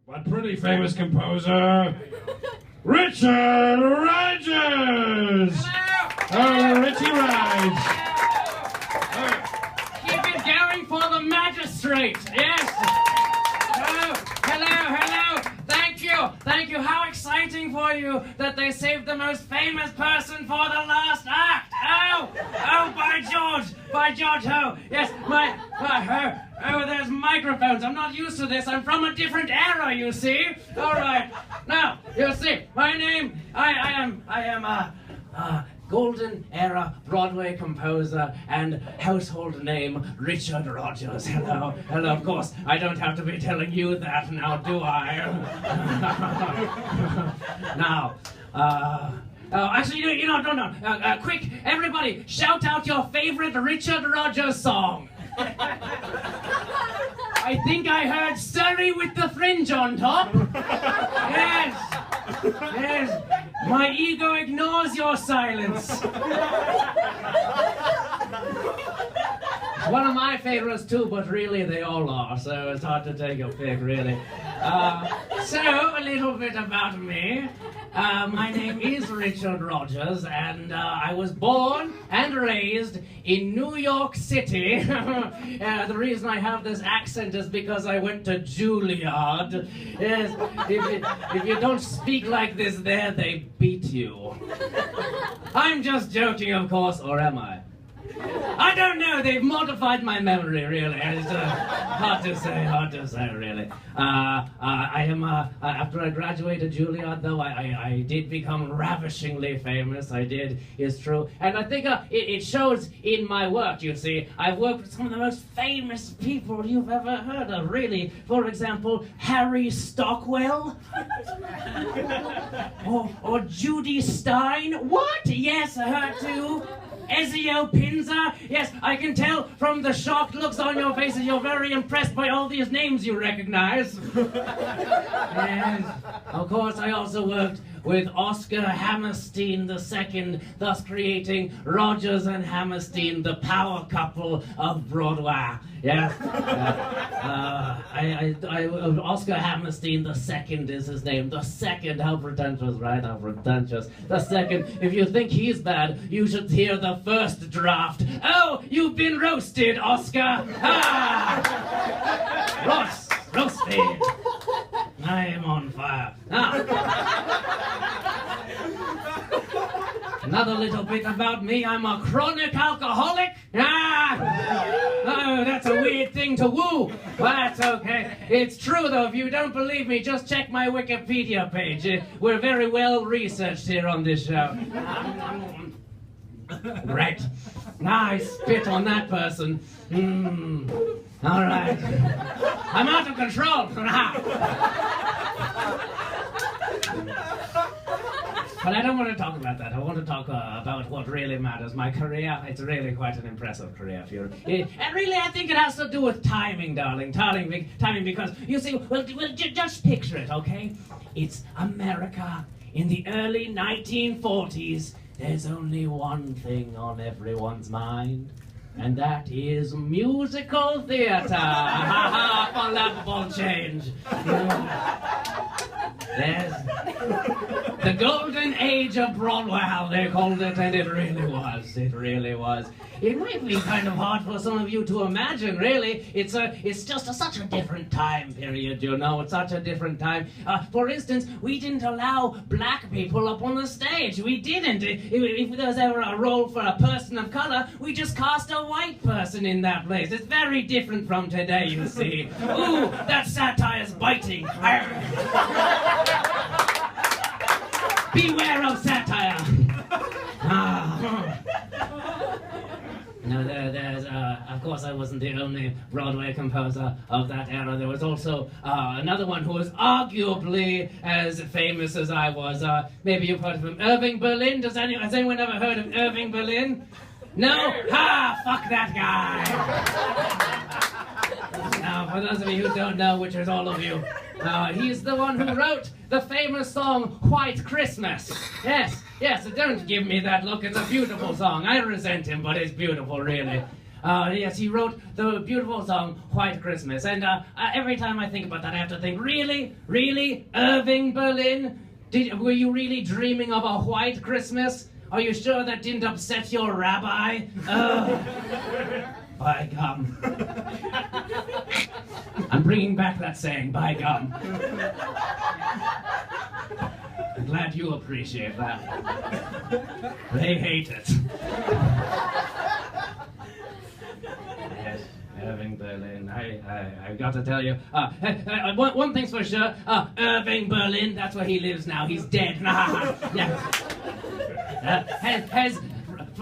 but pretty famous composer, Richard Rogers! Hello! Richie Rog! Keep it going for the magistrate, yes! Hello! Thank you, how exciting for you that they saved the most famous person for the last act! Oh, by George, oh, yes, there's microphones, I'm not used to this, I'm from a different era, you see? Alright, now, you see, my name, I am a golden era Broadway composer and household name Richard Rogers. Hello, of course, I don't have to be telling you that now, do I? Now, actually, no. Quick, everybody, shout out your favorite Richard Rogers song. I think I heard Surrey with the Fringe on top. Yes. My ego ignores your silence. It's one of my favorites too, but really they all are, so it's hard to take a pick, really. So, a little bit about me. My name is Richard Rogers, and I was born and raised in New York City. The reason I have this accent is because I went to Juilliard. Yes, if you don't speak like this there, they beat you. I'm just joking, of course, or am I? I don't know, they've modified my memory, really. It's hard to say, really. After I graduated Juilliard, though, I did become ravishingly famous, I did, it's true. And I think it shows in my work, you see. I've worked with some of the most famous people you've ever heard of, really. For example, Harry Stockwell. or Judy Stein. What? Yes, her too. Ezio Pinza. Yes, I can tell from the shocked looks on your faces you're very impressed by all these names you recognize. And, of course, I also worked with Oscar Hammerstein II, thus creating Rogers and Hammerstein, the power couple of Broadway. Yes. Oscar Hammerstein II is his name. The second, how pretentious, right? How pretentious. The second, if you think he's bad, you should hear the first draft. Oh, you've been roasted, Oscar. Roasted. I am on fire. Now, another little bit about me, I'm a chronic alcoholic. Oh, that's a weird thing to woo. Well, that's okay. It's true, though. If you don't believe me, just check my Wikipedia page. We're very well researched here on this show. Right. I spit on that person. All right. I'm out of control. But I don't want to talk about that. I want to talk about what really matters. My career, it's really quite an impressive career. And really, I think it has to do with timing, darling. Timing, because, you see, well, just picture it, okay? It's America in the early 1940s. There's only one thing on everyone's mind, and that is musical theater. For laughable change. There's the golden age of Broadway, they called it, and it really was. It might be kind of hard for some of you to imagine, really. It's just such a different time period, you know. It's such a different time. For instance, we didn't allow black people up on the stage. We didn't. If there was ever a role for a person of color, we just cast a white person in that place. It's very different from today, you see. Ooh, that satire's biting. Beware of satire. No, there's, of course, I wasn't the only Broadway composer of that era. There was also another one who was arguably as famous as I was. Maybe you've heard of him, Irving Berlin. Has anyone ever heard of Irving Berlin? No? Fuck that guy. Now, for those of you who don't know, which is all of you, he's the one who wrote the famous song, White Christmas. Yes, don't give me that look. It's a beautiful song. I resent him, but it's beautiful, really. Yes, he wrote the beautiful song White Christmas. And every time I think about that, I have to think, really? Really? Irving Berlin? Were you really dreaming of a white Christmas? Are you sure that didn't upset your rabbi? By gum. I'm bringing back that saying, by gum. I'm glad you appreciate that. They hate it. Yes, Irving Berlin. I've got to tell you. One thing's for sure. Irving Berlin, that's where he lives now. He's dead. Yeah. Has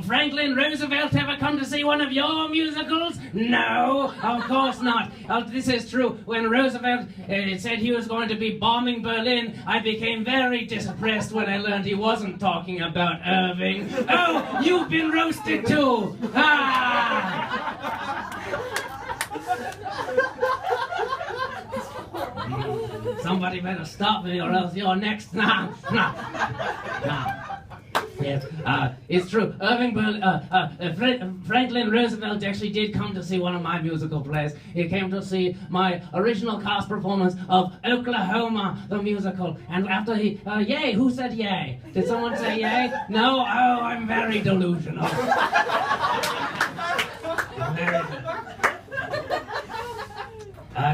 Franklin Roosevelt ever come to see one of your musicals? No, of course not. This is true. When Roosevelt said he was going to be bombing Berlin, I became very depressed when I learned he wasn't talking about Irving. Oh, you've been roasted too! Somebody better stop me or else you're next. No. Yes, it's true. Franklin Roosevelt actually did come to see one of my musical plays. He came to see my original cast performance of Oklahoma, the musical. And after yay, who said yay? Did someone say yay? No? Oh, I'm very delusional.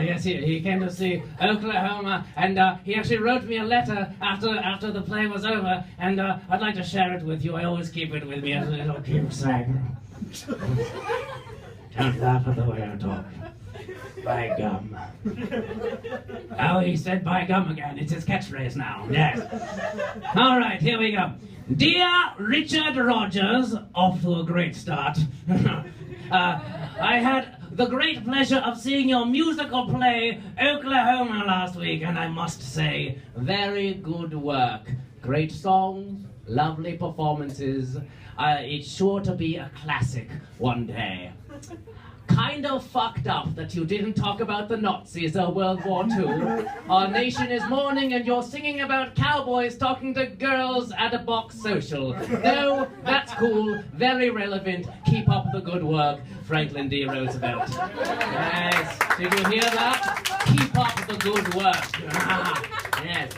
Yes, he came to see Oklahoma, and he actually wrote me a letter after the play was over, and I'd like to share it with you. I always keep it with me as a little keepsake. Don't laugh at the way I talk. By gum. Oh, he said by gum again. It's his catchphrase now. Yes. All right, here we go. Dear Richard Rogers, off to a great start. I had the great pleasure of seeing your musical play, Oklahoma, last week, and I must say, very good work. Great songs, lovely performances. It's sure to be a classic one day. Kind of fucked up that you didn't talk about the Nazis or World War II. Our nation is mourning and you're singing about cowboys talking to girls at a box social. No, that's cool, very relevant. Keep up the good work, Franklin D. Roosevelt. Yes, did you hear that? Keep up the good work. Yes.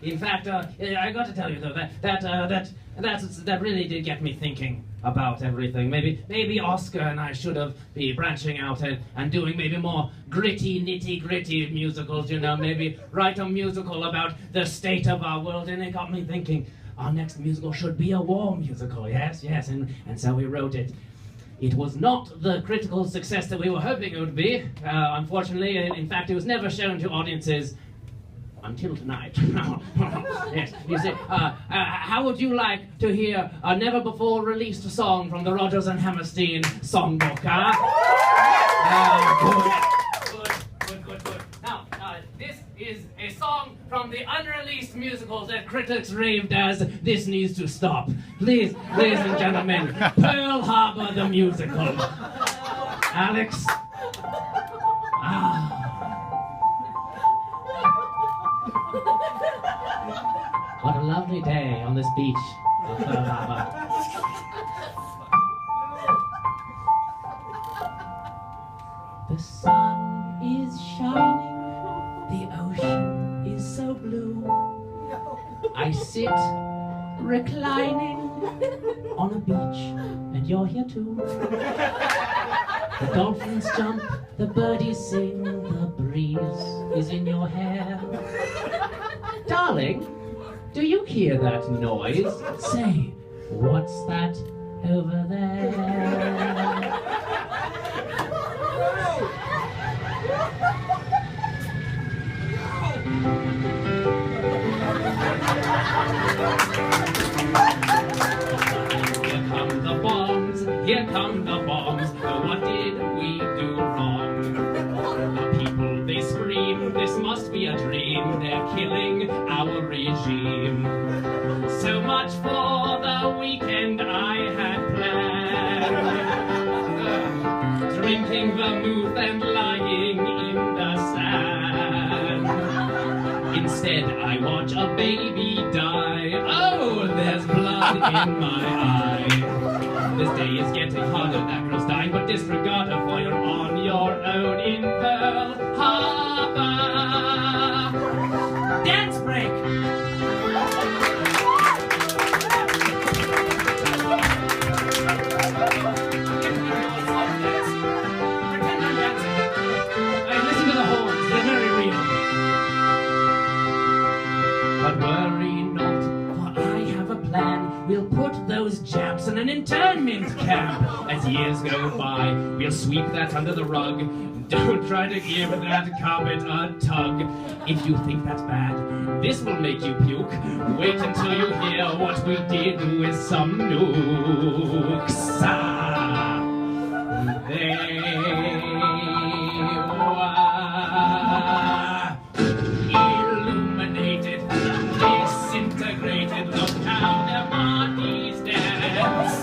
In fact, I got to tell you though that really did get me thinking about everything. Maybe Oscar and I should have been branching out and doing maybe more gritty, nitty-gritty musicals, you know, maybe write a musical about the state of our world, and it got me thinking, our next musical should be a war musical, yes, and so we wrote it. It was not the critical success that we were hoping it would be. Unfortunately, in fact, it was never shown to audiences until tonight. Yes, you see, how would you like to hear a never-before-released song from the Rodgers and Hammerstein songbook, huh? Good. Now, this is a song from the unreleased musicals that critics raved as "This needs to stop." Please, ladies and gentlemen, Pearl Harbor the musical. Alex? What a lovely day on this beach of Pearl Harbor. The sun is shining, the ocean is so blue. I sit reclining on a beach, and you're here too. The dolphins jump, the birdies sing, the breeze is in your hair. Darling, do you hear that noise? Say, what's that over there? Here come the bombs, what did we do wrong? The people, they scream, this must be a dream, they're killing our regime. So much for the weekend I had planned, drinking vermouth and lying in the sand. Instead I watch a baby die, oh, there's blood in my eye. This day is getting harder, that girl's dying, but disregard her, for you're on your own in Pearl Harbor. Dance break! Pretend I'm dancing. Hey, listen to the horns, they're very real. But worry not, for I have a plan. We'll put those Japs in an internment camp. As years go by, we'll sweep that under the rug. Don't try to give that carpet a tug. If you think that's bad, this will make you puke. Wait until you hear what we did with some nukes. Ah, they were illuminated, disintegrated. Look how their bodies dance.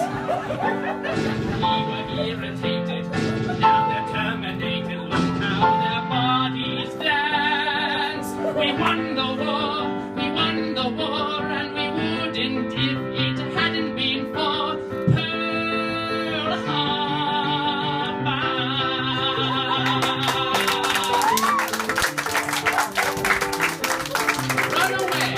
We were irritated, now they're terminated. Look how their bodies dance. We won the war, and we wouldn't if it hadn't been for Pearl Harbor. Run away.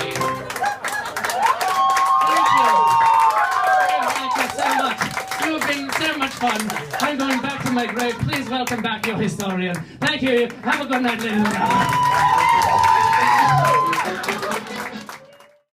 Thank you so much. You've been so much fun. I'm going back to my grave. Please welcome back your historian. Thank you. Have a good night, ladies and gentlemen.